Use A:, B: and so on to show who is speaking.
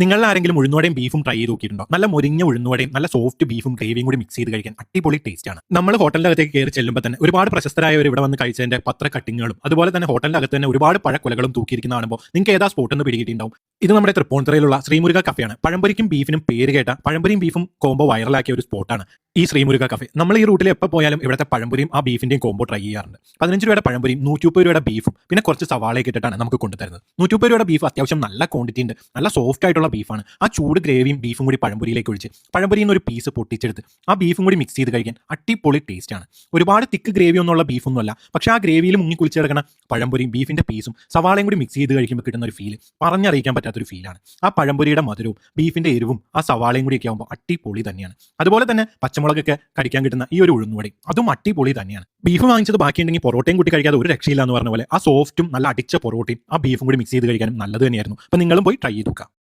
A: നിങ്ങളിൽ ആരെങ്കിലും ഉഴുന്നുവടയും ബീഫും ട്രൈ ചെയ്ത് നോക്കിയിട്ടുണ്ടോ? നല്ല മൊരിഞ്ഞ ഉഴുന്നുവടയും നല്ല സോഫ്റ്റ് ബീഫും ഗ്രേവിയും കൂടി മിക്സ് ചെയ്ത് കഴിക്കാൻ അടിപൊളി ടേസ്റ്റ് ആണ്. നമ്മൾ ഹോട്ടലിന്റെ അകത്തേക്ക് കയറി ചെല്ലുമ്പോൾ തന്നെ ഒരുപാട് പ്രശസ്തരായവർ ഇവിടെ വന്ന് കഴിച്ചതിന്റെ പത്ര കട്ടിങ്ങുകളും അതുപോലെ തന്നെ ഹോട്ടലിന്റെ അകത്ത് തന്നെ ഒരുപാട് പഴക്കൊലകളും തൂക്കിയിരിക്കുന്ന കാണുമ്പോൾ നിങ്ങൾക്ക് ഏതാ സ്പോട്ട് എന്ന് പിടികിട്ടിണ്ടാവും. ഇത് നമ്മുടെ തൃപ്പൂണിത്തുറയിലുള്ള ശ്രീമുരുക കഫയാണ്. പഴംപൊരിക്കും ബീഫിനും പേര് കേട്ട പഴംപൊരിയും ബീഫും കോംബോ വൈറലാക്കിയ ഒരു സ്പോട്ടാണ് ഈ ശ്രീമുരുക കഫേ. നമ്മൾ ഈ റൂട്ടിൽ എപ്പോൾ പോയാലും ഇവിടുത്തെ പഴംപൊരിയും ആ ബീഫിന്റെയും കോംബോ ട്രൈ ചെയ്യാറുണ്ട്. 15 രൂപയുടെ പഴംപൊരിയും 130 രൂപയുടെ ബീഫും പിന്നെ കുറച്ച് സവാളയൊക്കെ ഇട്ടിട്ടാണ് നമുക്ക് കൊണ്ടുതരുന്നത്. 130 രൂപയുടെ ബീഫ് അത്യാവശ്യം നല്ല ക്വാണ്ടിറ്റി ഉണ്ട്, നല്ല സോഫ്റ്റ് ആയിട്ടുള്ള ബീഫാണ്. ആ ചൂട് ഗ്രേവിയും ബീഫും കൂടി പഴംപൊരിയിലേക്ക് ഒഴിച്ച് പഴംപൊരിയിൽ നിന്ന് ഒരു പീസ് പൊട്ടിച്ചെടുത്ത് ആ ബീഫും കൂടി മിക്സ് ചെയ്ത് കഴിക്കാൻ അടിപൊളി ടേസ്റ്റ് ആണ്. ഒരുപാട് തിക്ക് ഗ്രേവി ഒന്നുള്ള ബീഫൊന്നുമല്ല, പക്ഷേ ആ ഗ്രേവിയിൽ മുങ്ങി കുളിച്ച് കിടക്കുന്ന പഴംപൊരിയും ബീഫിന്റെ പീസും സവാളയും കൂടി മിക്സ് ചെയ്ത് കഴിക്കുമ്പോൾ കിട്ടുന്ന ഒരു ഫീൽ പറഞ്ഞറിയിക്കാൻ പറ്റാത്തൊരു ഫീലാണ്. ആ പഴംപൊരിയുടെ മധുരവും ബീഫിന്റെ എരിവും ആ സവാളയും കൂടി ഒക്കെ ആകുമ്പോൾ അടിപൊളി തന്നെയാണ്. അതുപോലെ തന്നെ പച്ചമുളകൊക്കെ കടിക്കാൻ കിട്ടുന്ന ഈ ഒരു ഉഴുന്നുവട അതും അടിപൊളി തന്നെയാണ്. ബീഫ് വാങ്ങിച്ചത് ബാക്കിയുണ്ടെങ്കിൽ പൊറോട്ടയും കൂട്ടി കഴിക്കാതെ ഒരു രക്ഷയില്ല എന്ന് പറഞ്ഞ പോലെ ആ സോഫ്റ്റും നല്ല അടിച്ച പൊറോട്ടയും ആ ബീഫും കൂടി മിക്സ് ചെയ്ത് കഴിക്കാനും നല്ലത് തന്നെയായിരുന്നു. അപ്പോൾ നിങ്ങളും പോയി ട്രൈ ചെയ്ത് നോക്കുക.